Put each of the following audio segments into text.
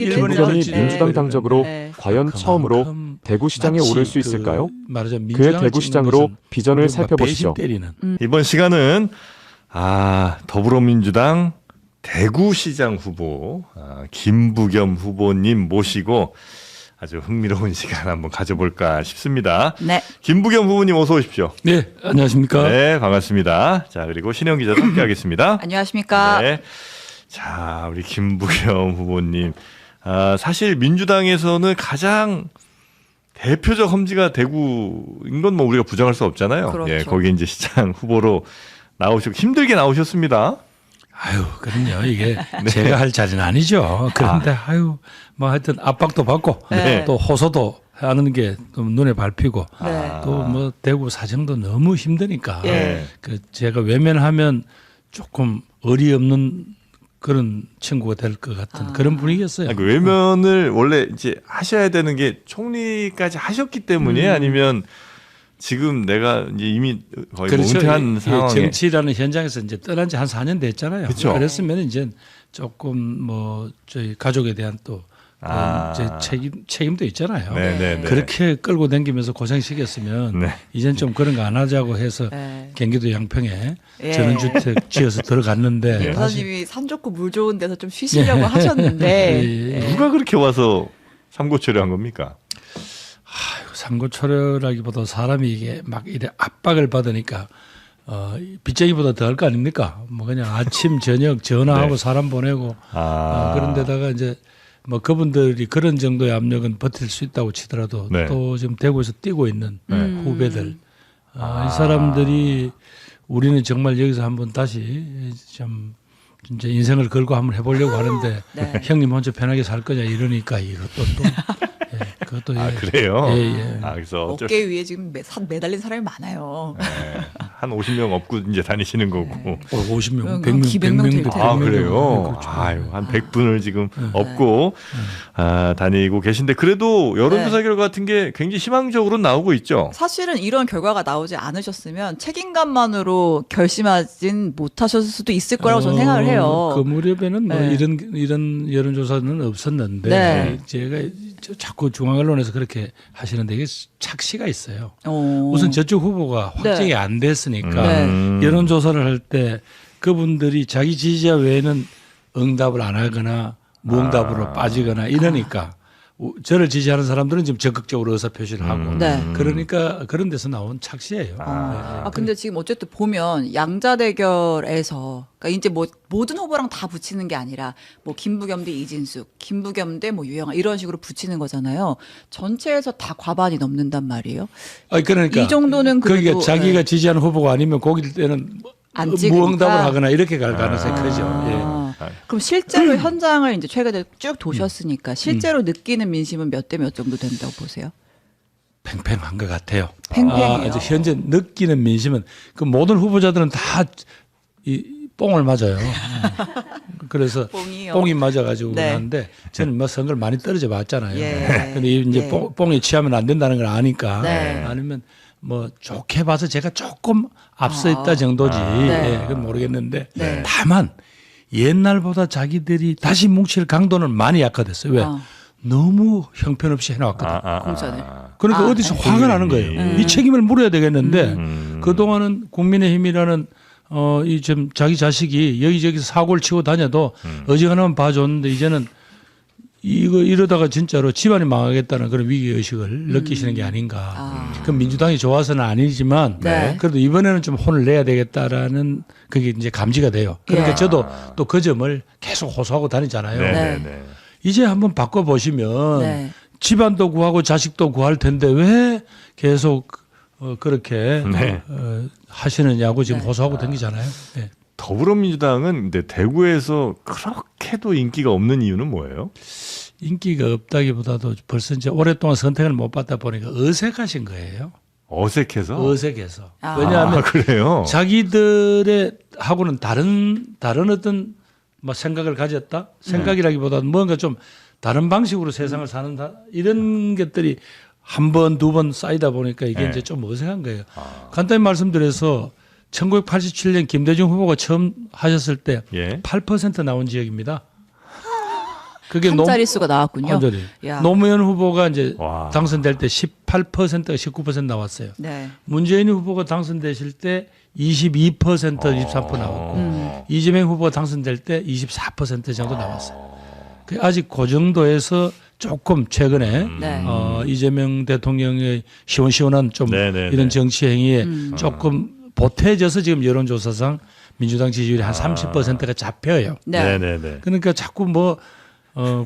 김부겸이 민주당 당적으로 네. 과연 처음으로 대구시장에 오를 수 있을까요? 그의 대구시장으로 비전을 살펴보시죠. 이번 시간은 더불어민주당 대구시장 후보 김부겸 후보님 모시고 아주 흥미로운 시간 한번 가져볼까 싶습니다. 네. 김부겸 후보님 어서 오십시오. 네, 안녕하십니까. 네, 반갑습니다. 자, 그리고 신영 기자도 함께하겠습니다. 안녕하십니까. 네. 자, 우리 김부겸 후보님. 사실 민주당에서는 가장 대표적 험지가 대구인 건 뭐 우리가 부정할 수 없잖아요. 그렇죠. 예, 거기 이제 시장 후보로 나오시고 힘들게 나오셨습니다. 아유, 그럼요. 이게 제가 할 자리는 아니죠. 그런데 뭐 하여튼 압박도 받고 네. 또 호소도 하는 게 좀 눈에 밟히고 네. 또 뭐 대구 사정도 너무 힘드니까 예. 제가 외면하면 조금 어리 없는 그런 친구가 될 것 같은 그런 분위기였어요. 그 외면을 원래 이제 하셔야 되는 게 총리까지 하셨기 때문에 아니면 지금 내가 이제 이미 거의 뭐 은퇴한 상황에 정치라는 현장에서 이제 떠난 지 한 4년 됐잖아요. 그쵸. 그랬으면 이제 조금 뭐 저희 가족에 대한 또 제 책임도 있잖아요. 네네네. 그렇게 끌고 다니면서 고생시켰으면 네. 이젠 좀 그런 거 안 하자고 해서 네. 경기도 양평에 예. 전원주택 지어서 들어갔는데 다시 여사님이 산 좋고 물 좋은 데서 좀 쉬시려고 하셨는데 누가 그렇게 와서 삼고초려한 겁니까? 상고초려라기보다 사람이 이게 막 이래 압박을 받으니까 빚쟁이보다 더 할 거 아닙니까? 뭐 그냥 아침 저녁 전화하고 네. 사람 보내고 그런데다가 이제 뭐 그분들이 그런 정도의 압력은 버틸 수 있다고 치더라도 네. 또 지금 대구에서 뛰고 있는 후배들 이 사람들이 우리는 정말 여기서 한번 다시 좀 진짜 인생을 걸고 한번 해보려고 하는데 네. 형님 혼자 편하게 살 거냐 이러니까 이것도 또 그것도 그래요? 예. 그래서 어깨 위에 지금 매달린 사람이 많아요. 한 50명 업고 이제 다니시는 거고. 50명, 그럼 100명, 기백 명 100명, 될 텐데. 그래요? 그렇죠. 한 100분을 지금 업고 다니고 계신데 그래도 여론조사 결과 같은 게 굉장히 희망적으로 나오고 있죠. 사실은 이런 결과가 나오지 않으셨으면 책임감만으로 결심하진 못하셨을 수도 있을 거라고 저는 생각을 해요. 그 무렵에는 뭐 네. 이런 여론조사는 없었는데 네. 제가 자꾸 중앙언론에서 그렇게 하시는데 이게 착시가 있어요. 오. 우선 저쪽 후보가 확정이 네. 안 됐으니까 네. 여론조사를 할 때 그분들이 자기 지지자 외에는 응답을 안 하거나 무응답으로 빠지거나 이러니까 저를 지지하는 사람들은 지금 적극적으로 의사표시를 하고 네. 그러니까 그런 데서 나온 착시예요. 근데 지금 어쨌든 보면 양자 대결에서 그러니까 이제 뭐 모든 후보랑 다 붙이는 게 아니라 뭐 김부겸 대 이진숙, 김부겸 대 뭐 유영아 이런 식으로 붙이는 거잖아요. 전체에서 다 과반이 넘는단 말이에요. 그러니까 이 정도는 그래도 그게 자기가 지지하는 후보가 아니면 거기 때는 안 찍으니까. 무응답을 하거나 이렇게 갈 가능성이 크죠. 예. 그럼 실제로 현장을 이제 최근에 쭉 도셨으니까 실제로 느끼는 민심은 몇 대 몇 정도 된다고 보세요? 팽팽한 것 같아요. 팽팽해요. 이제 현재 느끼는 민심은 그 모든 후보자들은 다 이 뽕을 맞아요. 그래서 뽕이요. 뽕이 맞아가지고 네. 하는데 저는 뭐 선거를 많이 떨어져 봤잖아요. 예. 근데 이제 예. 뽕에 취하면 안 된다는 걸 아니까 네. 아니면 뭐 좋게 봐서 제가 조금 앞서 있다 정도지. 네. 예, 그건 모르겠는데 네. 다만 옛날보다 자기들이 다시 뭉칠 강도는 많이 약화됐어요. 왜? 너무 형편없이 해놨거든. 공천을. 그러니까 어디서 화가 나는 거예요. 이 책임을 물어야 되겠는데 그동안은 국민의힘이라는 이 좀 자기 자식이 여기저기서 사고를 치고 다녀도 어지간하면 봐줬는데 이제는 이러다가 진짜로 집안이 망하겠다는 그런 위기의식을 느끼시는 게 아닌가. 그럼 민주당이 좋아서는 아니지만 네. 그래도 이번에는 좀 혼을 내야 되겠다라는 그게 이제 감지가 돼요. 그러니까 예. 저도 또 그 점을 계속 호소하고 다니잖아요. 네. 이제 한번 바꿔보시면 네. 집안도 구하고 자식도 구할 텐데 왜 계속 그렇게 네. 하시느냐고 지금 호소하고 다니잖아요. 네. 더불어민주당은 근데 대구에서 그렇게도 인기가 없는 이유는 뭐예요? 인기가 없다기보다도 벌써 이제 오랫동안 선택을 못 받다 보니까 어색하신 거예요. 어색해서? 어색해서. 왜냐하면 그래요? 자기들의 하고는 다른 어떤 뭐 생각을 가졌다? 생각이라기보다는 뭔가 좀 다른 방식으로 세상을 사는다? 이런 것들이 한 번, 두 번 쌓이다 보니까 이게 이제 좀 어색한 거예요. 간단히 말씀드려서 1987년 김대중 후보가 처음 하셨을 때 예. 8% 나온 지역입니다. 그게 한 자릿수가 나왔군요. 한 자리. 야. 노무현 후보가 이제 와. 당선될 때 18%가 19% 나왔어요. 네. 문재인 후보가 당선되실 때 22% 23% 나왔고 이재명 후보가 당선될 때 24% 정도 나왔어요. 아직 그 정도에서 조금 최근에 네. 이재명 대통령의 시원시원한 좀 네네네. 이런 정치 행위에 조금 보태져서 지금 여론조사상 민주당 지지율이 한 30%가 잡혀요. 네. 네네네. 그러니까 자꾸 뭐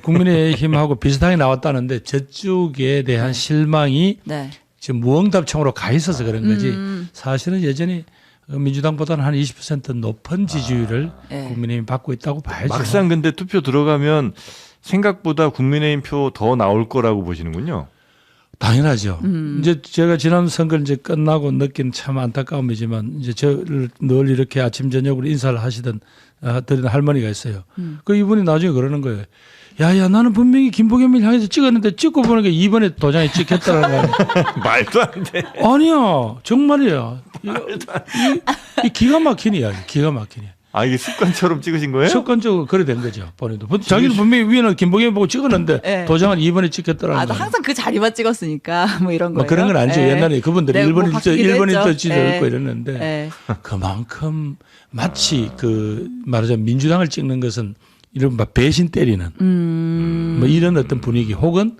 국민의힘하고 비슷하게 나왔다는데 저쪽에 대한 실망이 네. 지금 무응답청으로 가 있어서 그런 거지. 사실은 여전히 민주당보다는 한 20% 높은 지지율을 네. 국민의힘이 받고 있다고 봐야죠. 막상 근데 투표 들어가면 생각보다 국민의힘 표 더 나올 거라고 보시는군요. 당연하죠. 이제 제가 지난 선거 이제 끝나고 느낀 참 안타까움이지만 이제 저를 늘 이렇게 아침 저녁으로 인사를 하시던 드리는 할머니가 있어요. 그 이분이 나중에 그러는 거예요. 야야 나는 분명히 김부겸을 향해서 찍었는데 찍고 보니까 이번에 도장에 찍혔다는 거야. 말도 안 돼. 아니야 정말이야. 이 기가 막힌 이야기. 기가 막힌 이야기. 아 이게 습관처럼 찍으신 거예요? 습관적으로 그래 된 거죠. 본인도. 자기는 분명히 위에는 김부겸 보고 찍었는데 네. 도장은 이번에 찍혔다라는 아, 거야. 항상 그 자리만 찍었으니까 뭐 이런 뭐 거예요. 그런 건 아니죠. 예. 옛날에 그분들이 네, 뭐 일본인 바뀌기도 일본인 했죠. 뜻지도 예. 있고 이랬는데 예. 그만큼 마치 그 말하자면 민주당을 찍는 것은 이런 막 배신 때리는 뭐 이런 어떤 분위기 혹은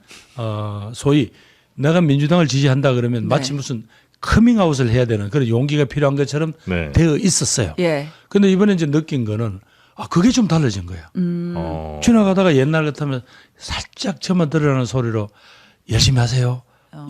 소위 내가 민주당을 지지한다 그러면 마치 네. 무슨 커밍아웃을 해야 되는 그런 용기가 필요한 것처럼 네. 되어 있었어요. 예. 근데 이번에 이제 느낀 거는 그게 좀 달라진 거야. 지나가다가 옛날 같으면 살짝 저만 들으라는 소리로 열심히 하세요.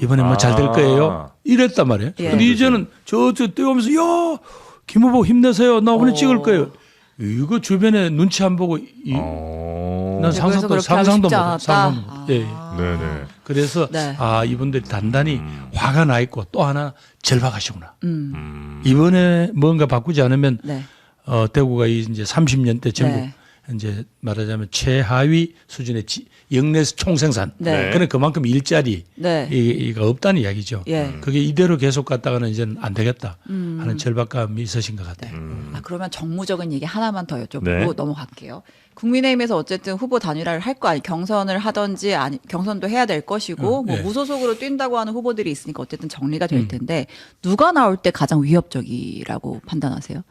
이번에 뭐 잘 될 거예요. 이랬단 말이에요. 예. 근데 이제는 저 뛰어오면서 야 김 후보 힘내세요. 나 오늘 찍을 거예요. 이거 주변에 눈치 안 보고 난 그래서 상상도 그렇게 하고 상상도 싶지 못 않았다? 상상도 못. 예. 네네. 그래서 네. 이분들이 단단히 화가 나 있고 또 하나 절박하시구나. 이번에 뭔가 바꾸지 않으면 네. 대구가 이제 30년대 전국 네. 이제 말하자면 최하위 수준의 영내 총생산. 네. 그는 그만큼 일자리 네. 이가 없다는 이야기죠. 예. 그게 이대로 계속 갔다가는 이제는 안 되겠다 하는 절박감이 있으신 것 같아요. 그러면 정무적인 얘기 하나만 더 여쭤보고 네. 넘어갈게요. 국민의힘에서 어쨌든 후보 단일화를 할 거 아니 경선을 하든지 아니 경선도 해야 될 것이고 뭐 네. 무소속으로 뛴다고 하는 후보들이 있으니까 어쨌든 정리가 될 텐데 누가 나올 때 가장 위협적이라고 판단하세요?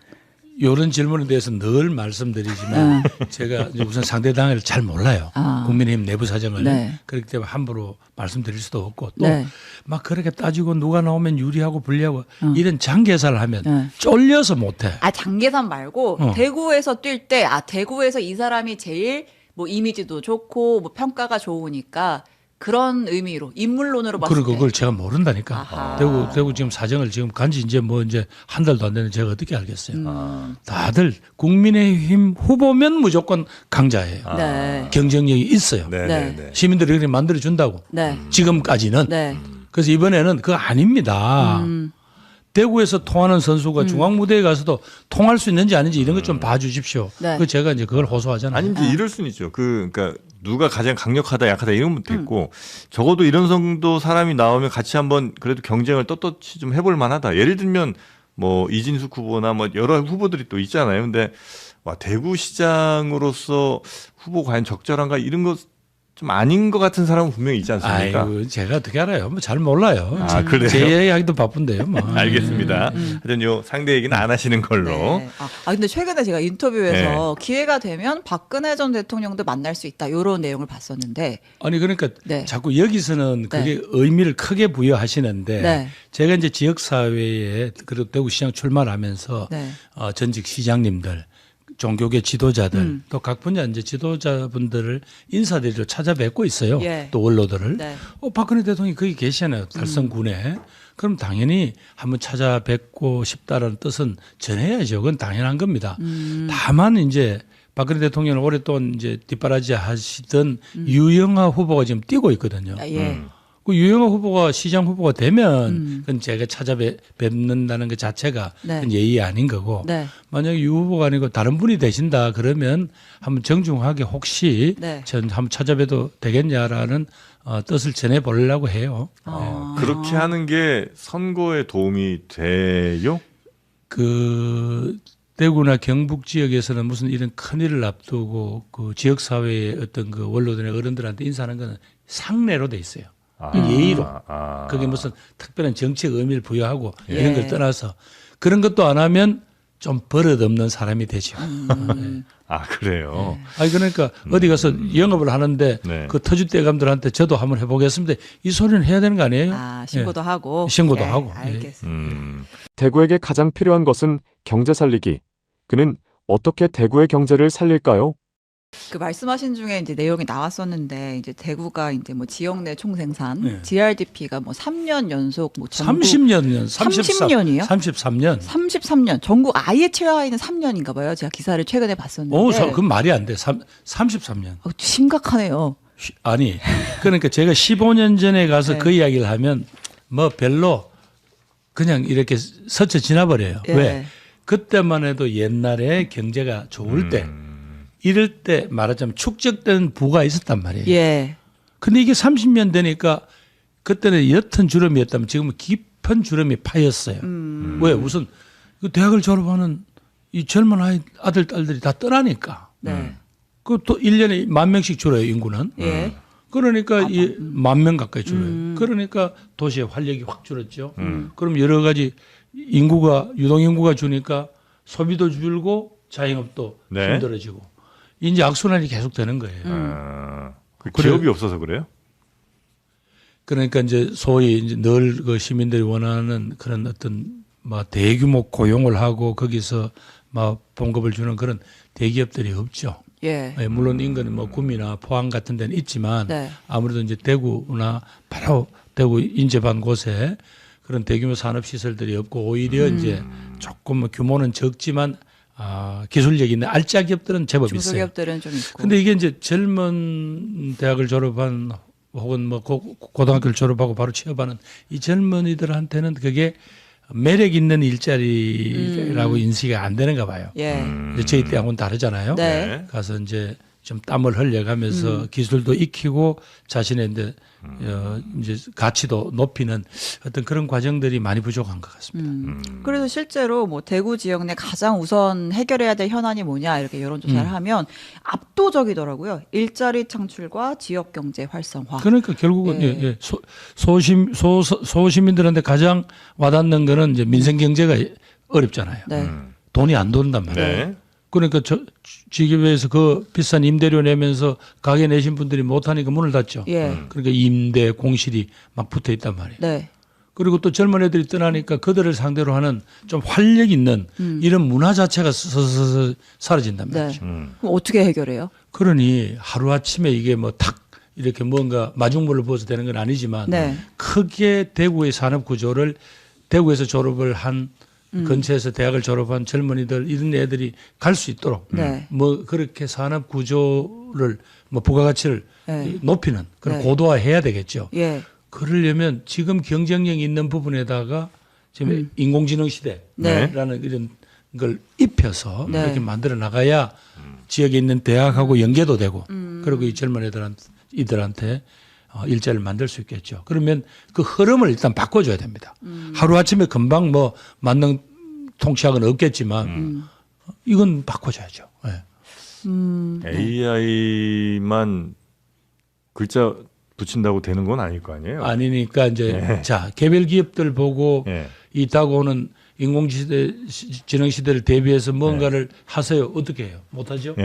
이런 질문에 대해서 늘 말씀드리지만 제가 이제 우선 상대 당을 잘 몰라요. 국민의힘 내부 사정을. 네. 그렇기 때문에 함부로 말씀드릴 수도 없고 또 네. 막 그렇게 따지고 누가 나오면 유리하고 불리하고 이런 장계산을 하면 네. 쫄려서 못해. 장계산 말고 대구에서 뛸 때 대구에서 이 사람이 제일 뭐 이미지도 좋고 뭐 평가가 좋으니까 그런 의미로 인물론으로 봤을 때 그걸 제가 모른다니까. 아하. 대구 지금 사정을 지금 간지 이제 한 달도 안 되는데 제가 어떻게 알겠어요. 다들 국민의힘 후보면 무조건 강자예요. 네. 경쟁력이 있어요. 네네네. 시민들이 그렇게 만들어준다고. 네. 지금까지는. 네. 그래서 이번에는 그거 아닙니다. 대구에서 통하는 선수가 중앙무대에 가서도 통할 수 있는지 아닌지 이런 것 좀 봐주십시오. 네. 그 제가 이제 그걸 호소하잖아요. 아니 이제 이럴 수는 있죠. 그러니까 누가 가장 강력하다 약하다 이런 것도 있고 적어도 이런 정도 사람이 나오면 같이 한번 그래도 경쟁을 떳떳이 좀 해볼 만하다. 예를 들면 뭐 이진숙 후보나 뭐 여러 후보들이 또 있잖아요. 근데 와 대구시장으로서 후보 과연 적절한가 이런 거 좀 아닌 것 같은 사람은 분명히 있지 않습니까? 아이고 제가 어떻게 알아요? 뭐 잘 몰라요. 아, 그래요? 제 이야기하기도 바쁜데요. 뭐. 알겠습니다. 하여튼 요 상대 얘기는 안 하시는 걸로. 네. 근데 최근에 제가 인터뷰에서 기회가 되면 박근혜 전 대통령도 만날 수 있다 이런 내용을 봤었는데 아니 그러니까 네. 자꾸 여기서는 그게 의미를 크게 부여하시는데 네. 제가 이제 지역 사회에 그리고 대구시장 출마하면서 네. 전직 시장님들, 종교계 지도자들 또 각 분야 이제 지도자분들을 인사드리러 찾아뵙고 있어요. 예. 또 원로들을. 네. 박근혜 대통령이 거기 계시잖아요. 달성군에. 그럼 당연히 한번 찾아뵙고 싶다라는 뜻은 전해야죠. 그건 당연한 겁니다. 다만 이제 박근혜 대통령을 오랫동안 이제 뒷바라지 하시던 유영하 후보가 지금 뛰고 있거든요. 예. 그 유영하 후보가 시장 후보가 되면 그건 제가 찾아뵙는다는 것 자체가 네. 그건 예의 아닌 거고 네. 만약에 유 후보가 아니고 다른 분이 되신다 그러면 한번 정중하게 혹시 네. 전 한번 찾아뵈도 되겠냐라는 뜻을 전해보려고 해요. 그렇게 하는 게 선거에 도움이 돼요? 그 대구나 경북 지역에서는 무슨 이런 큰 일을 앞두고 그 지역 사회의 어떤 그 원로들이나 어른들한테 인사하는 거는 상례로 돼 있어요. 예의로. 그게 무슨 특별한 정치적 의미를 부여하고 이런 걸 떠나서 그런 것도 안 하면 좀 버릇없는 사람이 되죠. 그래요. 아니 그러니까 어디 가서 영업을 하는데 네. 그 터줏대감들한테 저도 한번 해보겠습니다. 이 소리는 해야 되는 거 아니에요? 신고도 하고. 신고도 하고. 알겠습니다. 대구에게 가장 필요한 것은 경제 살리기. 그는 어떻게 대구의 경제를 살릴까요? 그 말씀하신 중에 이제 내용이 나왔었는데 이제 대구가 이제 뭐 지역 내 총생산 네. GRDP가 뭐 3년 연속 뭐 전국 30년이요. 30년이요? 33년. 33년. 전국 아예 최하위는 3년인가 봐요. 제가 기사를 최근에 봤었는데. 그건 말이 안 돼. 33년. 심각하네요. 아니, 그러니까 제가 15년 전에 가서 네. 그 이야기를 하면 뭐 별로 그냥 이렇게 스쳐 지나버려요. 예. 왜? 그때만 해도 옛날에 경제가 좋을 때 이럴 때 말하자면 축적된 부가 있었단 말이에요. 예. 근데 이게 30년 되니까 그때는 옅은 주름이었다면 지금은 깊은 주름이 파였어요. 왜? 우선 그 대학을 졸업하는 이 젊은 아들, 딸들이 다 떠나니까. 네. 그또 1년에 10,000명씩 줄어요, 인구는. 예. 그러니까 10,000명 가까이 줄어요. 그러니까 도시의 활력이 확 줄었죠. 그럼 여러 가지 유동인구가 주니까 소비도 줄고 자영업도 네. 힘들어지고 이제 악순환이 계속 되는 거예요. 기업이 없어서 그래요? 그러니까 이제 소위 이제 늘 그 시민들이 원하는 그런 어떤 뭐 대규모 고용을 하고 거기서 막 봉급을 주는 그런 대기업들이 없죠. 예. 물론 인근은 뭐 구미나 포항 같은 데는 있지만 네. 아무래도 이제 대구나 바로 대구 인접한 곳에 그런 대규모 산업 시설들이 없고 오히려 이제 조금 뭐 규모는 적지만 기술력 있는 알짜 기업들은 제법 있어요. 중소기업들은 좀 있고. 근데 이게 이제 젊은 대학을 졸업한 혹은 뭐 고등학교를 졸업하고 바로 취업하는 이 젊은이들한테는 그게 매력 있는 일자리라고 인식이 안 되는가 봐요. 예. 이제 저희 때하고는 다르잖아요. 네. 가서 이제 좀 땀을 흘려가면서 기술도 익히고 자신의 이제 가치도 높이는 어떤 그런 과정들이 많이 부족한 것 같습니다. 그래서 실제로 뭐 대구 지역 내 가장 우선 해결해야 될 현안이 뭐냐 이렇게 여론조사를 하면 압도적이더라고요. 일자리 창출과 지역 경제 활성화. 그러니까 결국은 소시민들한테 가장 와닿는 거는 이제 민생 경제가 어렵잖아요. 네. 돈이 안 돈단 말이에요. 네. 그러니까 지기부에서 그 비싼 임대료 내면서 가게 내신 분들이 못하니까 문을 닫죠. 예. 그러니까 임대 공실이 막 붙어 있단 말이에요. 네. 그리고 또 젊은 애들이 떠나니까 그들을 상대로 하는 좀 활력 있는 이런 문화 자체가 서서서 사라진단 네. 말이죠. 그럼 어떻게 해결해요? 그러니 하루아침에 이게 뭐 탁 이렇게 뭔가 마중물을 부어서 되는 건 아니지만 네. 크게 대구의 산업 구조를 대구에서 졸업을 한 근처에서 대학을 졸업한 젊은이들 이런 애들이 갈 수 있도록 네. 뭐 그렇게 산업 구조를 뭐 부가가치를 네. 높이는 그런 네. 고도화해야 되겠죠. 예. 그러려면 지금 경쟁력 있는 부분에다가 지금 인공지능 시대라는 네. 이런 걸 입혀서 네. 이렇게 만들어 나가야 지역에 있는 대학하고 연계도 되고 그리고 이 젊은 이들한테 일자리를 만들 수 있겠죠. 그러면 그 흐름을 일단 바꿔줘야 됩니다. 하루아침에 금방 뭐 만능 통치학은 없겠지만 이건 바꿔줘야죠. 네. AI만 글자 붙인다고 되는 건 아닐 거 아니에요? 아니니까 이제 자 개별 기업들 보고 이 다가오는 인공지능 시대를 대비해서 뭔가를 하세요. 어떻게 해요? 못하죠?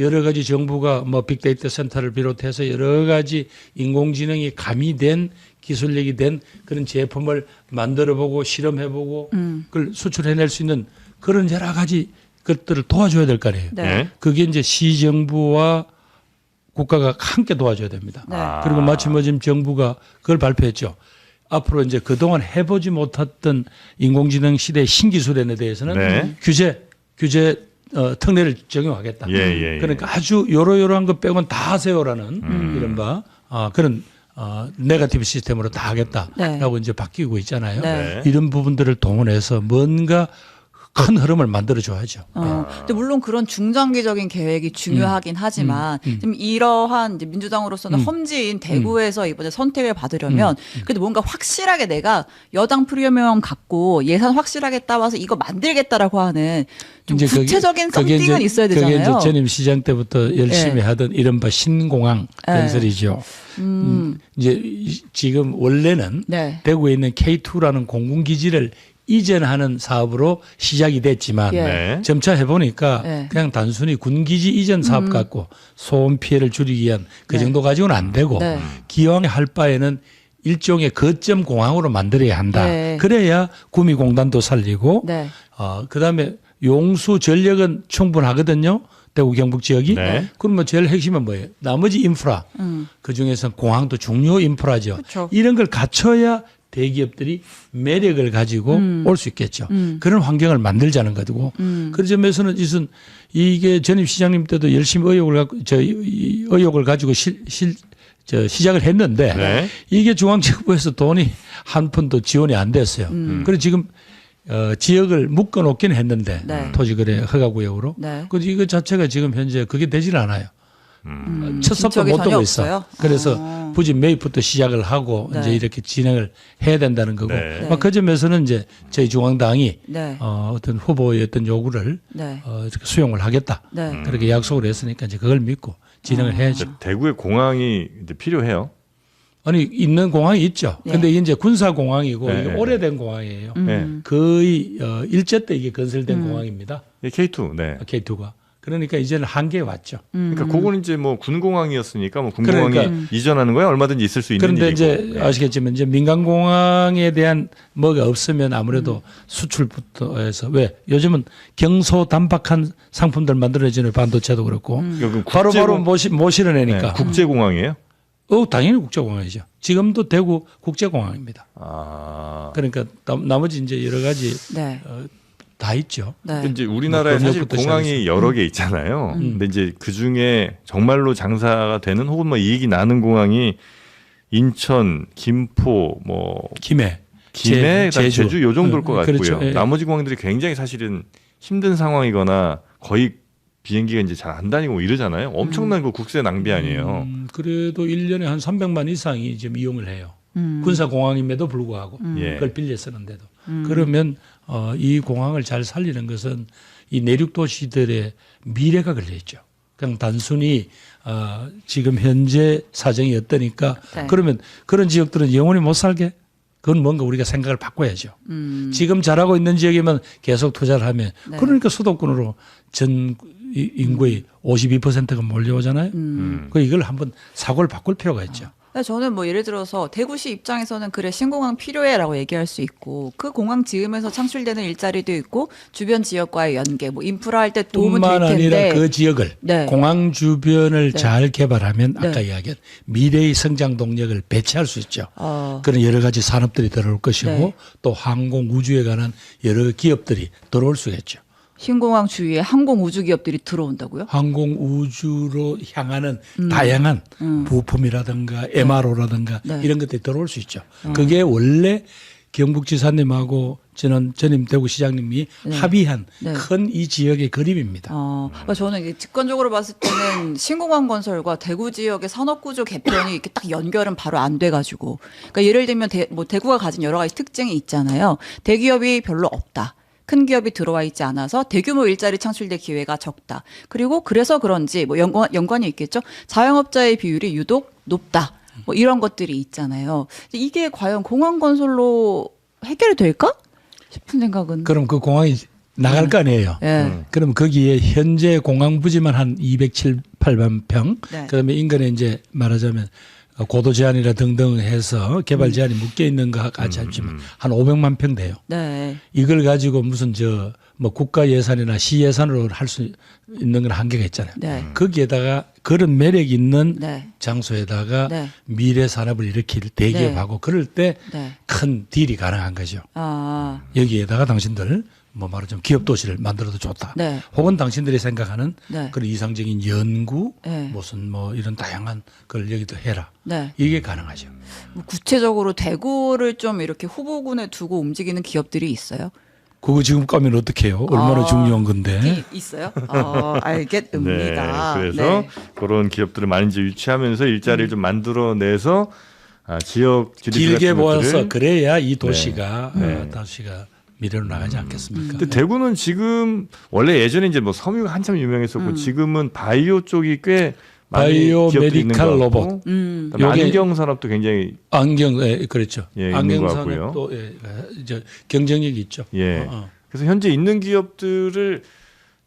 여러 가지 정부가 뭐 빅데이터 센터를 비롯해서 여러 가지 인공지능이 가미된 기술력이 된 그런 제품을 만들어보고 실험해보고 그걸 수출해낼 수 있는 그런 여러 가지 것들을 도와줘야 될 거 아니에요. 네. 그게 이제 시정부와 국가가 함께 도와줘야 됩니다. 네. 그리고 마침 지금 정부가 그걸 발표했죠. 앞으로 이제 그동안 해보지 못했던 인공지능 시대의 신기술에 대해서는 규제 특례를 적용하겠다. 그러니까 아주 요러요러한 것 빼고는 다 하세요라는 이른바 그런 네거티브 시스템으로 다 하겠다라고 이제 바뀌고 있잖아요. 네. 이런 부분들을 동원해서 뭔가 큰 흐름을 만들어 줘야죠. 근데 물론 그런 중장기적인 계획이 중요하긴 하지만 지금 이러한 이제 민주당으로서는 험지인 대구에서 이번에 선택을 받으려면 그래도 뭔가 확실하게 내가 여당 프리미엄 갖고 예산 확실하게 따와서 이거 만들겠다라고 하는 좀 이제 구체적인 그게 썸띵은 있어야 되잖아요. 그게 이제 전임 시장 때부터 열심히 하던 이른바 신공항 건설이죠. 이제 지금 원래는 네. 대구에 있는 K2라는 공군기지를 이전하는 사업으로 시작이 됐지만 네. 점차 해보니까 네. 그냥 단순히 군기지 이전 사업 갖고 소음 피해를 줄이기 위한 그 네. 정도 가지고는 안 되고 네. 기왕에 할 바에는 일종의 거점 공항으로 만들어야 한다. 네. 그래야 구미공단도 살리고 네. 그다음에 용수 전력은 충분하거든요. 대구 경북 지역이. 네. 그러면 제일 핵심은 뭐예요? 나머지 인프라. 그중에서 공항도 중요 인프라죠. 그쵸. 이런 걸 갖춰야 대기업들이 매력을 가지고 올 수 있겠죠. 그런 환경을 만들자는 거고. 그런 점에서는 이게 전임 시장님 때도 열심히 의욕을 가지고 시작을 했는데 네. 이게 중앙정부에서 돈이 한 푼도 지원이 안 됐어요. 그래서 지금 지역을 묶어 놓긴 했는데 네. 토지거래 허가구역으로. 네. 그래서 이거 자체가 지금 현재 그게 되질 않아요. 첫 섭도 진척이 못 전혀 두고 없어요? 있어. 그래서 부진 매입부터 시작을 하고 네. 이제 이렇게 진행을 해야 된다는 거고. 네. 막 그 점에서는 이제 저희 중앙당이 네. 어떤 후보의 어떤 요구를 네. 이렇게 수용을 하겠다. 네. 그렇게 약속을 했으니까 이제 그걸 믿고 진행을 해야죠. 대구에 공항이 이제 필요해요. 아니 있는 공항이 있죠. 네. 근데 이게 이제 군사 공항이고 네. 이게 오래된 공항이에요. 네. 거의 일제 때 이게 건설된 공항입니다. K2. 네. K2가. 그러니까 이제는 한계에 왔죠. 그러니까 그거는 이제 뭐 군공항이었으니까 뭐 군공항이 그러니까. 이전하는 거야 얼마든지 있을 수 있는 그런데 일이고. 이제 아시겠지만 이제 민간 공항에 대한 뭐가 없으면 아무래도 수출부터 해서 왜 요즘은 경소단박한 상품들 만들어지는 반도체도 그렇고 그럼 바로바로 못 실어내니까. 네, 국제공항이에요? 당연히 국제공항이죠. 지금도 대구 국제공항입니다. 아. 그러니까 나머지 이제 여러 가지 네. 다 있죠. 네. 이제 우리나라에 뭐 사실 검역부터 공항이 시작해서. 여러 개 있잖아요. 근데 이제 그 중에 정말로 장사가 되는 혹은 뭐 이익이 나는 공항이 인천, 김포, 뭐 김해, 김해, 제주 요 정도일 것 같고요. 그렇죠. 예. 나머지 공항들이 굉장히 사실은 힘든 상황이거나 거의 비행기가 이제 잘 안 다니고 뭐 이러잖아요. 엄청난 그 국세 낭비 아니에요. 그래도 1년에 한 300만 이상이 지금 이용을 해요. 군사공항임에도 불구하고 예. 그걸 빌려 쓰는데도. 그러면 이 공항을 잘 살리는 것은 이 내륙 도시들의 미래가 걸려 있죠. 그냥 단순히 지금 현재 사정이 어떠니까 네. 그러면 그런 지역들은 영원히 못 살게? 그건 뭔가 우리가 생각을 바꿔야죠. 지금 잘하고 있는 지역이면 계속 투자를 하면 네. 그러니까 수도권으로 전 인구의 52%가 몰려오잖아요. 그 이걸 한번 사고를 바꿀 필요가 있죠. 저는 뭐 예를 들어서 대구시 입장에서는 그래 신공항 필요해라고 얘기할 수 있고 그 공항 지으면서 창출되는 일자리도 있고 주변 지역과의 연계 뭐 인프라 할 때 도움은 될 뿐만 텐데 아니라 그 지역을 네. 공항 주변을 네. 잘 개발하면 아까 네. 이야기한 미래의 성장 동력을 배치할 수 있죠. 그런 여러 가지 산업들이 들어올 것이고 네. 또 항공 우주에 관한 여러 기업들이 들어올 수 있겠죠. 신공항 주위에 항공 우주 기업들이 들어온다고요? 항공 우주로 향하는 다양한 부품이라든가 MRO라든가 네. 이런 것들이 들어올 수 있죠. 그게 원래 경북지사님하고 전임 대구시장님이 합의한 네. 큰 이 지역의 그림입니다. 그러니까 저는 이게 직관적으로 봤을 때는 신공항 건설과 대구 지역의 산업구조 개편이 이렇게 딱 연결은 바로 안 돼가지고, 그러니까 예를 들면 대구가 가진 여러 가지 특징이 있잖아요. 대기업이 별로 없다. 큰 기업이 들어와 있지 않아서 대규모 일자리 창출될 기회가 적다. 그리고 그래서 그런지 뭐 연관이 있겠죠. 자영업자의 비율이 유독 높다. 뭐 이런 것들이 있잖아요. 이게 과연 공항 건설로 해결이 될까 싶은 생각은. 그럼 그 공항이 나갈 거 아니에요. 네. 그럼 거기에 현재 공항 부지만 한 207, 8만 평. 네. 그다음에 인근에 이제 말하자면 고도 제한이라 등등 해서 개발 제한이 묶여 있는 거 같이 합치면 한 500만 평 돼요. 네. 이걸 가지고 무슨 뭐 국가 예산이나 시 예산으로 할 수 있는 건 한계가 있잖아요. 네. 거기에다가 그런 매력 있는 네. 장소에다가 네. 미래 산업을 일으킬 대기업하고 그럴 때 큰 네. 딜이 가능한 거죠. 아. 여기에다가 당신들 뭐 말하자면 기업 도시를 만들어도 좋다. 네. 혹은 당신들이 생각하는 네. 그런 이상적인 연구 네. 무슨 뭐 이런 다양한 걸 여기도 해라. 네. 이게 가능하죠. 뭐 구체적으로 대구를 좀 이렇게 후보군에 두고 움직이는 기업들이 있어요? 그거 지금 까면 어떡해요? 얼마나 아, 중요한 건데. 있어요? 알겠습니다. 네, 그래서 네. 그런 기업들을 많이 이제 유치하면서 일자리를 좀 만들어내서 지역 GDP 길게 같은 모아서 것들을 그래야 이 도시가 네. 도시가 미래로 나가지 않겠습니까? 근데 대구는 지금 원래 예전에 이제 뭐 섬유가 한참 유명했었고 지금은 바이오 쪽이 꽤 많이 바이오 기업들이 있는 것 메디칼 같고, 로봇. 그다음에 요게- 안경 산업도 굉장히 안경, 그렇죠. 예, 있는 안경 것 같고요. 산업도 이제 경쟁력이 있죠. 예. 그래서 현재 있는 기업들을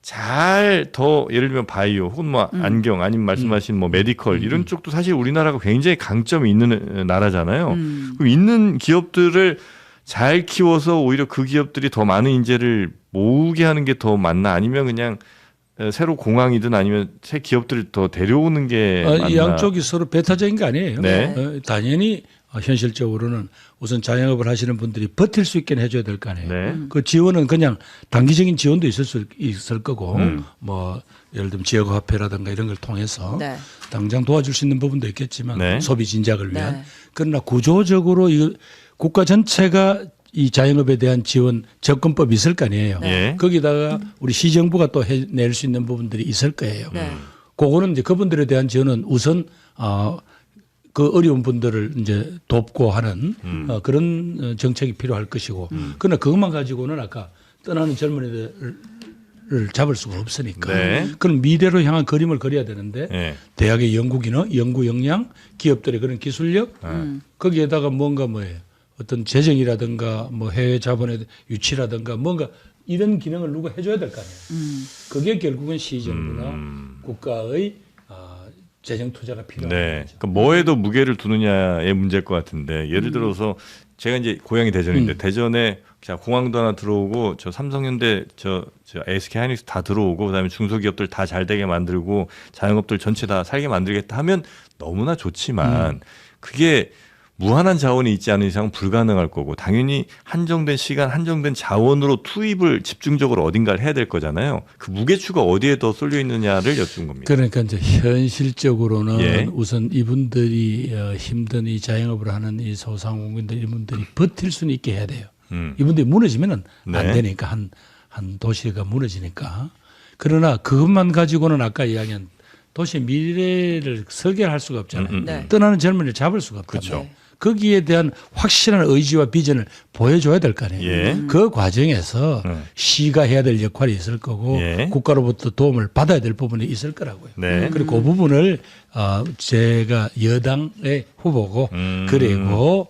잘 더 예를 들면 바이오 혹은 뭐 안경 아니면 말씀하신 뭐 메디컬 이런 쪽도 사실 우리나라가 굉장히 강점이 있는 나라잖아요. 그럼 있는 기업들을 잘 키워서 오히려 그 기업들이 더 많은 인재를 모으게 하는 게 더 맞나 아니면 그냥 새로 공항이든 아니면 새 기업들을 더 데려오는 게 맞나? 이 양쪽이 서로 배타적인 거 아니에요. 네. 당연히 현실적으로는 우선 자영업을 하시는 분들이 버틸 수 있게 해줘야 될 거 아니에요. 네. 그 지원은 그냥 단기적인 지원도 있을 거고 뭐 예를 들면 지역화폐라든가 이런 걸 통해서 네. 당장 도와줄 수 있는 부분도 있겠지만 네. 소비 진작을 위한 네. 그러나 구조적으로 이 국가 전체가 이 자영업에 대한 지원 접근법이 있을 거 아니에요. 네. 거기다가 우리 시정부가 또 해낼 수 있는 부분들이 있을 거예요. 네. 그거는 이제 그분들에 대한 지원은 우선 그 어려운 분들을 이제 돕고 하는 그런 정책이 필요할 것이고 그러나 그것만 가지고는 아까 떠나는 젊은이들을 잡을 수가 없으니까 네. 그런 미래로 향한 그림을 그려야 되는데 네. 대학의 연구기능, 연구 역량, 기업들의 그런 기술력 거기에다가 뭔가 뭐예요. 어떤 재정이라든가 뭐 해외 자본의 유치라든가 뭔가 이런 기능을 누가 해줘야 될 거 아니에요. 그게 결국은 시정부나 국가의 재정 투자가 필요한 네. 거죠. 그러니까 뭐에도 무게를 두느냐의 문제일 것 같은데 예를 들어서 제가 이제 고향이 대전인데 대전에 자 공항도 하나 들어오고 저 삼성현대 저 SK 하이닉스 다 들어오고 그다음에 중소기업들 다 잘 되게 만들고 자영업들 전체 다 살게 만들겠다 하면 너무나 좋지만 그게 무한한 자원이 있지 않은 이상은 불가능할 거고 당연히 한정된 시간, 한정된 자원으로 투입을 집중적으로 어딘가를 해야 될 거잖아요. 그 무게추가 어디에 더 쏠려 있느냐를 여쭌 겁니다. 그러니까 이제 현실적으로는 예. 우선 이분들이 힘든 이 자영업을 하는 이 소상공인들 이분들이 버틸 수는 있게 해야 돼요. 이분들이 무너지면은 안 네. 되니까 한 도시가 무너지니까. 그러나 그것만 가지고는 아까 이야기한 도시의 미래를 설계할 수가 없잖아요. 네. 떠나는 젊은이를 잡을 수가 없잖아요. 그렇죠. 거기에 대한 확실한 의지와 비전을 보여줘야 될 거 아니에요. 예. 그 과정에서 시가 해야 될 역할이 있을 거고 예. 국가로부터 도움을 받아야 될 부분이 있을 거라고요. 네. 그리고 그 부분을 제가 여당의 후보고 그리고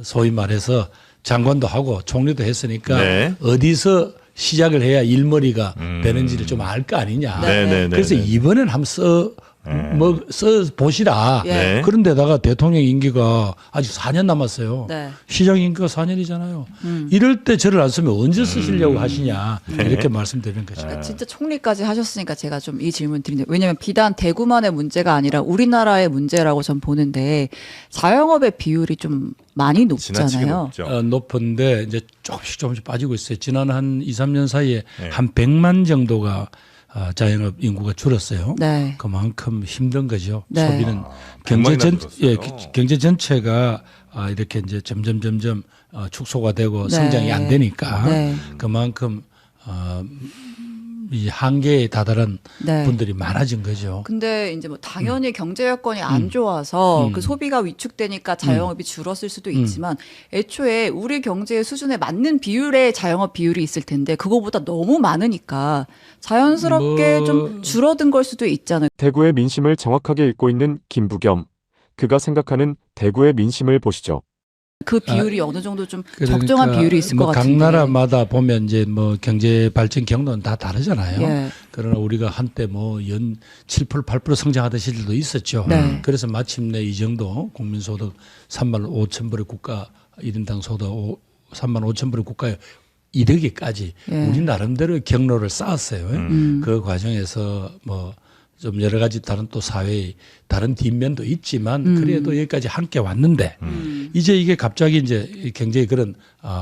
소위 말해서 장관도 하고 총리도 했으니까 네. 어디서 시작을 해야 일머리가 되는지를 좀 알 거 아니냐. 네. 그래서 이번엔 한번 써 보시라. 네. 그런데다가 대통령 임기가 아직 4년 남았어요. 네. 시장 임기가 4년이잖아요. 이럴 때 저를 안 쓰면 언제 쓰시려고 하시냐. 이렇게 말씀드리는 거죠. 그러니까 진짜 총리까지 하셨으니까 제가 좀 이 질문 드리는데 왜냐하면 비단 대구만의 문제가 아니라 우리나라의 문제라고 전 보는데 자영업의 비율이 좀 많이 지나치게 높잖아요. 높죠. 높은데 이제 조금씩 빠지고 있어요. 지난 한 2, 3년 사이에 한 100만 정도가 자영업 인구가 줄었어요. 네. 그만큼 힘든 거죠. 네. 소비는 100만이나 줄었어요. 경제 전체가 이렇게 이제 점점 축소가 되고 네. 성장이 안 되니까 네. 그만큼 이 한계에 다다른 네. 분들이 많아진 거죠. 근데 이제 뭐 당연히 경제 여건이 안 좋아서 그 소비가 위축되니까 자영업이 줄었을 수도 있지만 애초에 우리 경제의 수준에 맞는 비율의 자영업 비율이 있을 텐데 그거보다 너무 많으니까 자연스럽게 좀 줄어든 걸 수도 있잖아요. 대구의 민심을 정확하게 읽고 있는 김부겸. 그가 생각하는 대구의 민심을 보시죠. 그 비율이 어느 정도 좀 그러니까 적정한 비율이 있을 것 각 같은데. 나라마다 보면 이제 뭐 경제 발전 경로는 다 다르잖아요. 예. 그러나 우리가 한때 뭐 연 7%, 8% 성장하던 시절도 있었죠. 네. 그래서 마침내 이 정도 국민소득 3만 5천 불의 국가 1인당 소득 3만 5천 불의 국가에 이르기까지 예. 우리 나름대로 경로를 쌓았어요. 그 과정에서 뭐 좀 여러 가지 다른 또 사회의 다른 뒷면도 있지만 그래도 여기까지 함께 왔는데 이제 이게 갑자기 이제 굉장히 그런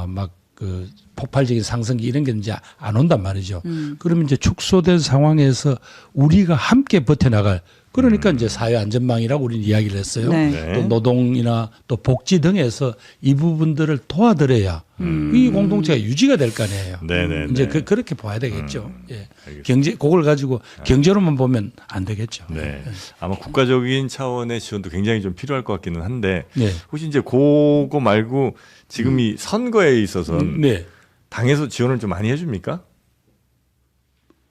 막 그 폭발적인 상승기 이런 게 이제 안 온단 말이죠. 그러면 이제 축소된 상황에서 우리가 함께 버텨나갈 그러니까 이제 사회안전망이라고 우리는 이야기를 했어요. 네. 네. 또 노동이나 또 복지 등에서 이 부분들을 도와드려야 이 공동체가 유지가 될 거 아니에요. 네네. 이제 그렇게 봐야 되겠죠. 예. 알겠습니다. 경제 그걸 가지고 경제로만 보면 안 되겠죠. 네. 아마 국가적인 차원의 지원도 굉장히 좀 필요할 것 같기는 한데 네. 혹시 이제 그거 말고 지금 이 선거에 있어서는 네. 당에서 지원을 좀 많이 해줍니까?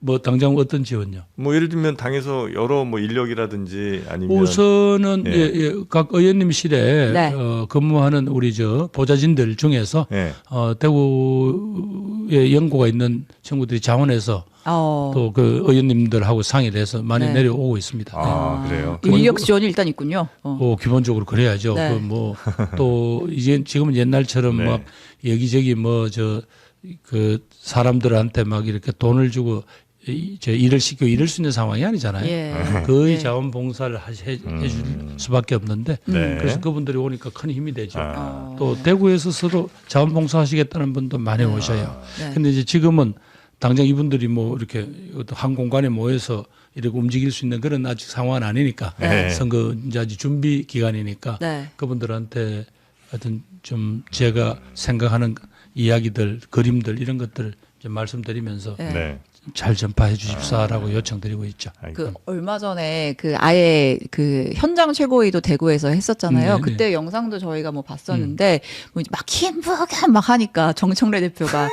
뭐 당장 어떤 지원요? 뭐 예를 들면 당에서 여러 뭐 인력이라든지 아니면 우선은 예. 각 의원님실에 네. 근무하는 우리 저 보좌진들 중에서 예. 대구에 연고가 있는 친구들이 자원해서 또 그 의원님들하고 상의를 해서 많이 네. 내려오고 있습니다. 아, 그래요. 인력 지원이 일단 있군요. 기본적으로 그래야죠. 네. 또 이제 지금은 옛날처럼 네. 막 여기저기 그 사람들한테 막 이렇게 돈을 주고 일을 시키고 이럴 수 있는 상황이 아니잖아요. 예. 거의 예. 자원봉사를 해줄 수밖에 없는데 네. 그래서 그분들이 오니까 큰 힘이 되죠. 아. 또 대구에서 서로 자원봉사 하시겠다는 분도 많이 오셔요. 네. 근데 이제 지금은 당장 이분들이 뭐 이렇게 어떤 한 공간에 모여서 이렇게 움직일 수 있는 그런 아직 상황은 아니니까 네. 선거 이제 아직 준비 기간이니까 네. 그분들한테 하여튼 좀 제가 생각하는 이야기들, 그림들 이런 것들을 좀 말씀드리면서 네. 네. 잘 전파해 주십사라고 요청드리고 있죠. 그 얼마 전에 그 아예 그 현장 최고위도 대구에서 했었잖아요. 네, 그때 영상도 저희가 뭐 봤었는데 뭐 이제 막 김부겸 막 하니까 정청래 대표가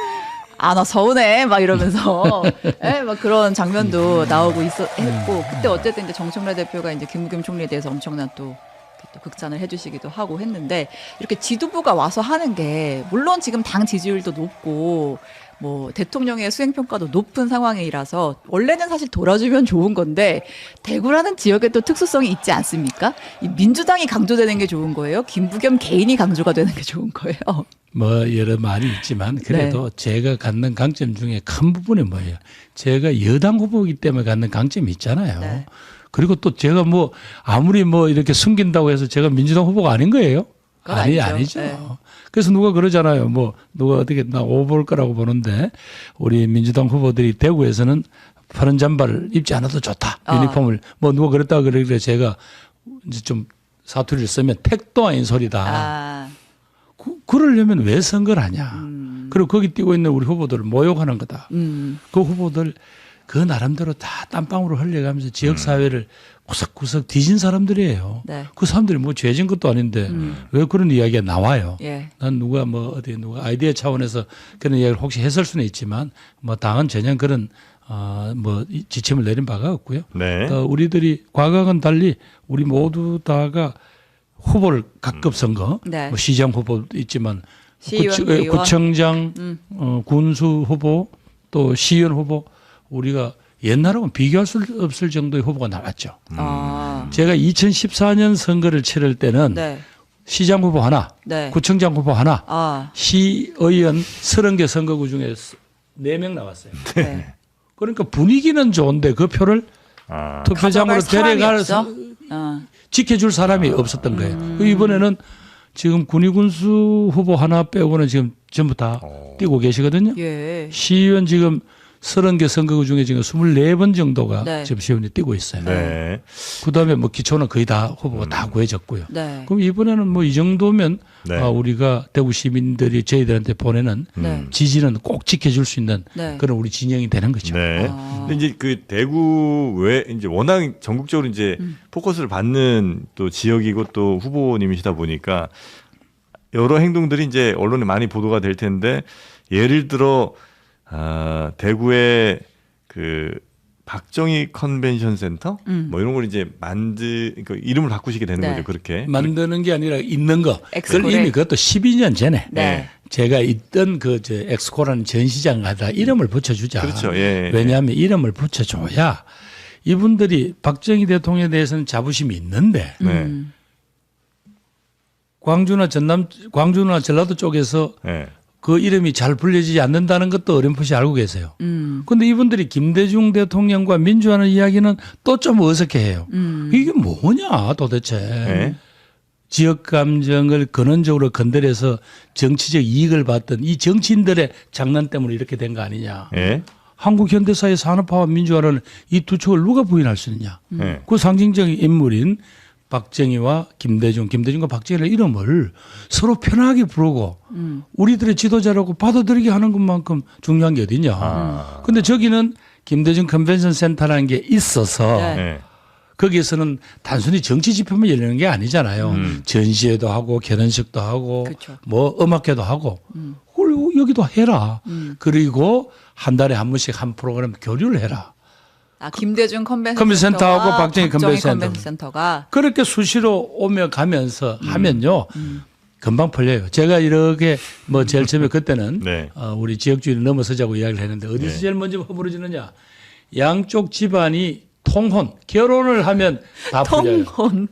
아 나 서운해 막 이러면서 예, 막 그런 장면도 나오고 했고 그때 어쨌든 이제 정청래 대표가 이제 김부겸 총리에 대해서 엄청난 또 극찬을 해주시기도 하고 했는데 이렇게 지도부가 와서 하는 게 물론 지금 당 지지율도 높고 뭐 대통령의 수행평가도 높은 상황이라서 원래는 사실 돌아주면 좋은 건데 대구라는 지역에 또 특수성이 있지 않습니까? 이 민주당이 강조되는 게 좋은 거예요? 김부겸 개인이 강조가 되는 게 좋은 거예요? 뭐 여러 말이 있지만 그래도 제가 갖는 강점 중에 큰 부분이 뭐예요? 제가 여당 후보이기 때문에 갖는 강점이 있잖아요. 네. 그리고 또 제가 뭐 아무리 뭐 이렇게 숨긴다고 해서 제가 민주당 후보가 아닌 거예요? 그건 아니죠. 아니죠. 네. 그래서 누가 그러잖아요. 뭐 누가 어떻게 나 오볼 거라고 보는데 우리 민주당 후보들이 대구에서는 파란 잠바를 입지 않아도 좋다. 유니폼을 뭐 누가 그랬다고 그러길래 제가 이제 좀 사투리를 쓰면 택도 아닌 소리다. 아, 그러려면 왜 선거를 하냐. 그리고 거기 뛰고 있는 우리 후보들을 모욕하는 거다. 그 후보들 그 나름대로 다 땀방울을 흘려가면서 지역사회를 구석구석 뒤진 사람들이에요. 네. 그 사람들이 뭐 죄진 것도 아닌데 왜 그런 이야기가 나와요. 예. 난 누가 누가 아이디어 차원에서 그런 이야기를 혹시 했을 수는 있지만 뭐 당은 전혀 그런 뭐 지침을 내린 바가 없고요. 네. 우리들이 과거와는 달리 우리 모두 다가 후보를 각급 선거, 네. 뭐 시장 후보도 있지만 시의원, 의원. 구청장, 군수 후보 또 시의원 후보 우리가 옛날하고는 비교할 수 없을 정도의 후보가 나왔죠. 아, 제가 2014년 선거를 치를 때는 네. 시장 후보 하나, 네. 구청장 후보 하나, 아, 시의원 30개 선거구 중에 4명 나왔어요. 네. 그러니까 분위기는 좋은데 그 표를 아. 투표장으로 가져갈 사람이 데려갈 없어? 지켜줄 사람이 없었던 거예요. 이번에는 지금 군의군수 후보 하나 빼고는 지금 전부 다 뛰고 계시거든요. 예. 시의원 지금 30개 선거구 중에 지금 24번 정도가 네. 지금 시의원이 뛰고 있어요. 네. 그다음에 뭐 기초는 거의 다 후보가 다 구해졌고요. 네. 그럼 이번에는 뭐 이 정도면 네. 우리가 대구 시민들이 저희들한테 보내는 네. 지지는 꼭 지켜줄 수 있는 네. 그런 우리 진영이 되는 거죠. 네. 아. 근데 이제 그 대구 외 이제 워낙 전국적으로 이제 포커스를 받는 또 지역이고 또 후보님이시다 보니까 여러 행동들이 이제 언론에 많이 보도가 될 텐데 예를 들어 대구의 그 박정희 컨벤션 센터 뭐 이런 걸 이제 그러니까 이름을 바꾸시게 되는 네. 거죠. 그렇게. 만드는 게 아니라 있는 거. 엑스코레. 그걸 이미 그것도 12년 전에 네. 제가 있던 엑스코라는 전시장 가다 이름을 붙여주자. 그렇죠. 예. 왜냐하면 이름을 붙여줘야 이분들이 박정희 대통령에 대해서는 자부심이 있는데 네. 광주나 전라도 쪽에서 네. 그 이름이 잘 불려지지 않는다는 것도 어렴풋이 알고 계세요. 그런데 이분들이 김대중 대통령과 민주화는 이야기는 또 좀 어색해해요. 이게 뭐냐 도대체. 네. 지역 감정을 근원적으로 건드려서 정치적 이익을 받던 이 정치인들의 장난 때문에 이렇게 된 거 아니냐. 네. 한국 현대사의 산업화와 민주화를 이 두 척을 누가 부인할 수 있느냐. 네. 그 상징적인 인물인 박정희와 김대중과 박정희의 이름을 서로 편하게 부르고 우리들의 지도자라고 받아들이게 하는 것만큼 중요한 게 어디냐. 근데 저기는 김대중 컨벤션 센터라는 게 있어서 네. 네. 거기에서는 단순히 정치 집회만 열리는 게 아니잖아요. 전시회도 하고 결혼식도 하고 그렇죠. 뭐 음악회도 하고 그리고 여기도 해라. 그리고 한 달에 한 번씩 한 프로그램 교류를 해라. 아, 김대중 컨벤션 컨벤센터하고 박정희 컨벤센터. 컨벤센터가 그렇게 수시로 오며 가면서 하면요. 금방 풀려요. 제가 이렇게 뭐 제일 처음에 그때는 네. 우리 지역주의를 넘어서자고 이야기를 했는데 어디서 네. 제일 먼저 허물어지느냐. 양쪽 집안이 통혼, 결혼을 하면 다 풀려요. 통혼.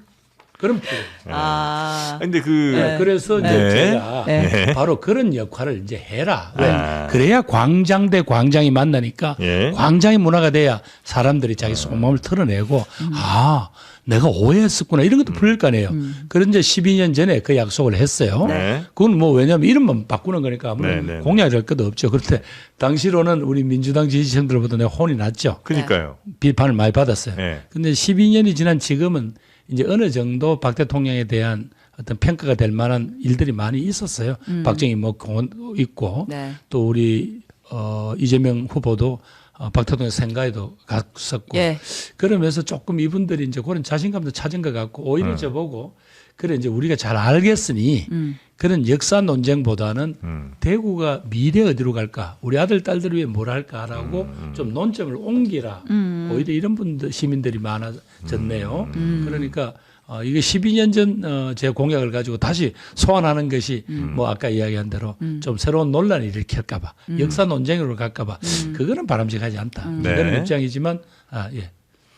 그럼 풀려요. 아. 근데 네, 그래서 이제 네. 제가 네. 바로 그런 역할을 이제 해라. 왜? 아. 그래야 광장 대 광장이 만나니까 예. 광장의 문화가 돼야 사람들이 자기 속마음을 털어내고 아 내가 오해했었구나 이런 것도 풀릴 거 아니에요. 그런 이제 12년 전에 그 약속을 했어요. 네. 그건 뭐 왜냐하면 이름만 바꾸는 거니까 아무런 네, 네, 공약이 될 것도 없죠. 그런데 당시로는 우리 민주당 지지층들보다 내가 혼이 났죠. 그러니까요. 비판을 많이 받았어요. 네. 근데 12년이 지난 지금은 이제 어느 정도 박 대통령에 대한 어떤 평가가 될 만한 일들이 많이 있었어요. 박정희 뭐 공원 있고 네. 또 우리 이재명 후보도 박 대통령 생가에도 갔었고 예. 그러면서 조금 이분들이 이제 그런 자신감도 찾은 것 같고 오히려 저보고 그래 이제 우리가 잘 알겠으니 그런 역사 논쟁보다는 대구가 미래 어디로 갈까 우리 아들 딸들 위해 뭘 할까라고 좀 논점을 옮기라 오히려 이런 분들 시민들이 많아졌네요. 그러니까 이게 12년 전 제 공약을 가지고 다시 소환하는 것이 뭐 아까 이야기한 대로 좀 새로운 논란을 일으킬까봐 역사 논쟁으로 갈까봐 그거는 바람직하지 않다. 네. 그런 입장이지만 예.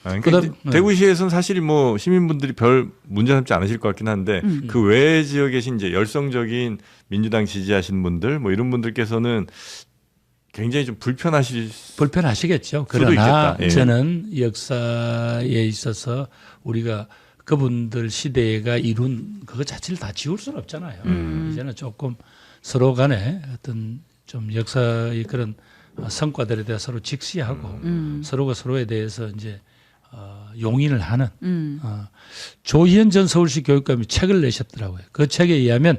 그러니까 그다음- 이제 대구시에서는 사실 뭐 시민분들이 별 문제 삼지 않으실 것 같긴 한데 그 외 지역에 계신 이제 열성적인 민주당 지지하시는 분들 뭐 이런 분들께서는 굉장히 좀 불편하시겠죠. 수도 그러나 있겠다. 예. 저는 역사에 있어서 우리가 그분들 시대가 이룬 그거 자체를 다 지울 수는 없잖아요. 이제는 조금 서로 간에 어떤 좀 역사의 그런 성과들에 대해 서로 직시하고 서로가 서로에 대해서 이제 용인을 하는 조희연 전 서울시 교육감이 책을 내셨더라고요. 그 책에 의하면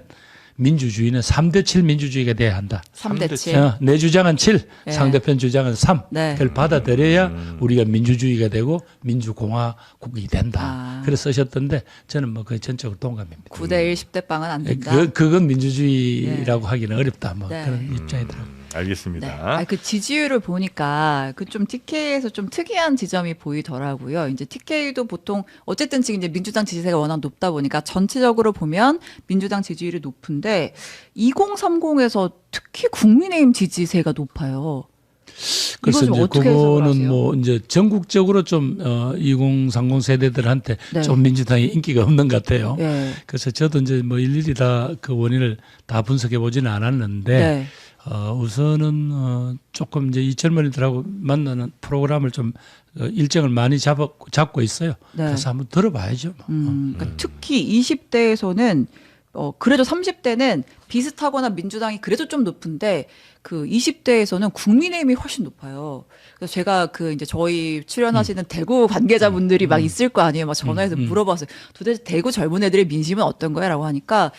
민주주의는 3대7 민주주의가 돼야 한다. 3대 7. 내 주장은 7, 네. 상대편 주장은 3. 네. 그걸 받아들여야 우리가 민주주의가 되고 민주공화국이 된다. 아. 그래서 쓰셨던데 저는 뭐 거의 전적으로 동감입니다. 9대1 10대 빵은 안 된다. 그건 민주주의라고 하기는 어렵다. 뭐 네. 그런 입장이더라고요. 알겠습니다. 네. 아니, 그 지지율을 보니까 그 좀 TK에서 좀 특이한 지점이 보이더라고요. 이제 TK도 보통 어쨌든 지금 이제 민주당 지지세가 워낙 높다 보니까 전체적으로 보면 민주당 지지율이 높은데 2030에서 특히 국민의힘 지지세가 높아요. 그래서 좀 이제 어떻게 해석을 그거는 하세요? 뭐 이제 전국적으로 좀 2030 세대들한테 네. 좀 민주당이 인기가 없는 것 같아요. 예. 그래서 저도 이제 뭐 일일이 다 그 원인을 다 분석해 보지는 않았는데 네. 우선은 조금 이제 이 젊은이들하고 만나는 프로그램을 좀 일정을 많이 잡고 있어요. 네. 그래서 한번 들어봐야죠. 뭐. 그러니까 특히 20대에서는 그래도 30대는 비슷하거나 민주당이 그래도 좀 높은데 그 20대에서는 국민의힘이 훨씬 높아요. 그래서 제가 그 이제 저희 출연하시는 대구 관계자분들이 막 있을 거 아니에요. 막 전화해서 물어봤어요. 도대체 대구 젊은 애들의 민심은 어떤 거야라고 하니까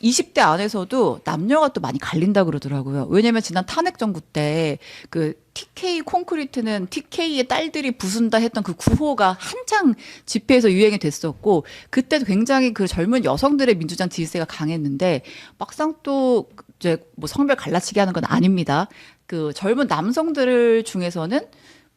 20대 안에서도 남녀가 또 많이 갈린다 그러더라고요. 왜냐면 지난 탄핵 정부 때 그 TK 콘크리트는 TK의 딸들이 부순다 했던 그 구호가 한창 집회에서 유행이 됐었고 그때도 굉장히 그 젊은 여성들의 민주당 지지세가 강했는데 막상 또 이제 뭐 성별 갈라치기 하는 건 아닙니다. 그 젊은 남성들 중에서는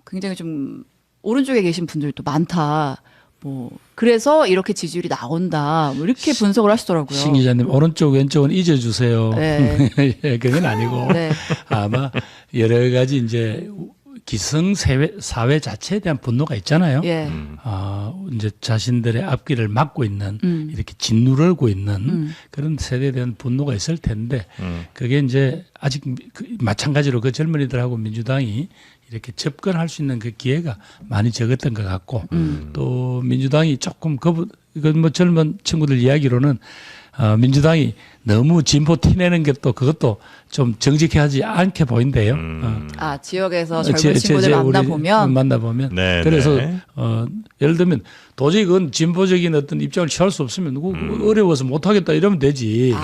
굉장히 좀 오른쪽에 계신 분들도 많다. 뭐 그래서 이렇게 지지율이 나온다. 뭐 이렇게 분석을 하시더라고요. 신 기자님 오른쪽 왼쪽은 잊어주세요. 네. 예, 그건 아니고 네. 아마 여러 가지 이제 기성 사회 자체에 대한 분노가 있잖아요. 예. 이제 자신들의 앞길을 막고 있는 이렇게 짓누르고 있는 그런 세대에 대한 분노가 있을 텐데 그게 이제 아직 마찬가지로 그 젊은이들하고 민주당이 이렇게 접근할 수 있는 그 기회가 많이 적었던 것 같고 또 민주당이 조금 이건 뭐 젊은 친구들 이야기로는 민주당이 너무 진보 티내는 게 또 그것도 좀 정직하지 않게 보인대요. 지역에서 젊은 친구들 만나보면. 네, 그래서 네. 예를 들면 도저히 그건 진보적인 어떤 입장을 취할 수 없으면 어려워서 못하겠다 이러면 되지.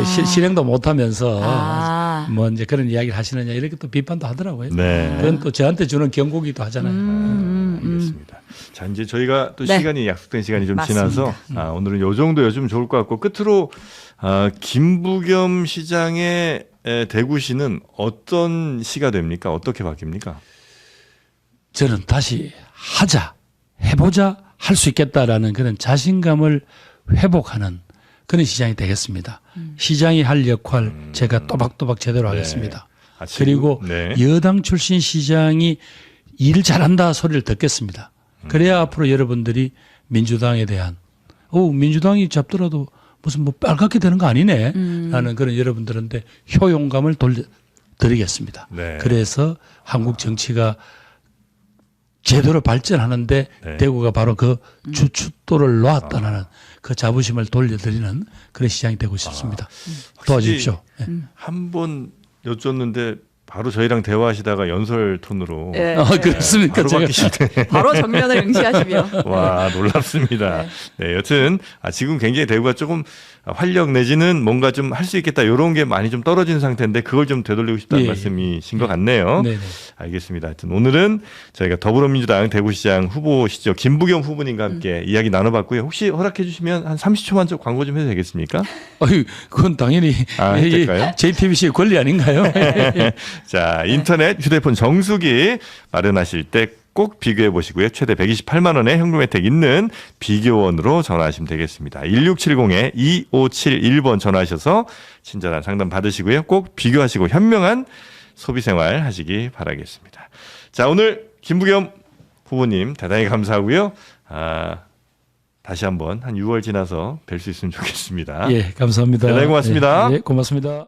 실행도 못하면서 뭐 이제 그런 이야기를 하시느냐 이렇게 또 비판도 하더라고요. 네. 그건 또 저한테 주는 경고기도 하잖아요. 알겠습니다. 자, 이제 저희가 또 네. 시간이 약속된 시간이 좀 맞습니다. 지나서 오늘은 요 정도 여쭈면 좋을 것 같고 끝으로 김부겸 시장의 대구시는 어떤 시가 됩니까? 어떻게 바뀝니까? 저는 다시 해보자, 할 수 있겠다라는 그런 자신감을 회복하는 그런 시장이 되겠습니다. 시장이 할 역할 제가 또박또박 제대로 하겠습니다. 그리고 네. 여당 출신 시장이 일 잘한다 소리를 듣겠습니다. 그래야 앞으로 여러분들이 민주당에 대한 민주당이 잡더라도 무슨 뭐 빨갛게 되는 거 아니네 라는 그런 여러분들한테 효용감을 드리겠습니다. 네. 그래서 한국 정치가 제대로 발전하는데 네. 대구가 바로 그 주춧돌을 놓았다는 그 자부심을 돌려드리는 그런 시장이 되고 싶습니다. 도와주십시오. 네. 한번 여쭸는데 바로 저희랑 대화하시다가 연설 톤으로 네. 그렇습니까? 바로 제가 바뀌시네. 바로 정면을 응시하시며. 와, 놀랍습니다. 네, 여튼 지금 굉장히 대구가 조금 활력 내지는 뭔가 좀 할 수 있겠다 이런 게 많이 좀 떨어진 상태인데 그걸 좀 되돌리고 싶다는 예, 말씀이신 것 같네요. 네네. 알겠습니다. 하여튼 오늘은 저희가 더불어민주당 대구시장 후보시죠. 김부겸 후보님과 함께 이야기 나눠봤고요. 혹시 허락해 주시면 한 30초만 좀 광고 좀 해도 되겠습니까? 그건 당연히 해도 될까요? JTBC의 권리 아닌가요? 자, 인터넷 휴대폰 정수기 마련하실 때 꼭 비교해 보시고요. 최대 128만 원의 현금 혜택 있는 비교원으로 전화하시면 되겠습니다. 1670-2571번 전화하셔서 친절한 상담 받으시고요. 꼭 비교하시고 현명한 소비생활 하시기 바라겠습니다. 자, 오늘 김부겸 후보님 대단히 감사하고요. 다시 한번 한 6월 지나서 뵐 수 있으면 좋겠습니다. 예, 감사합니다. 대단히 고맙습니다. 예, 고맙습니다.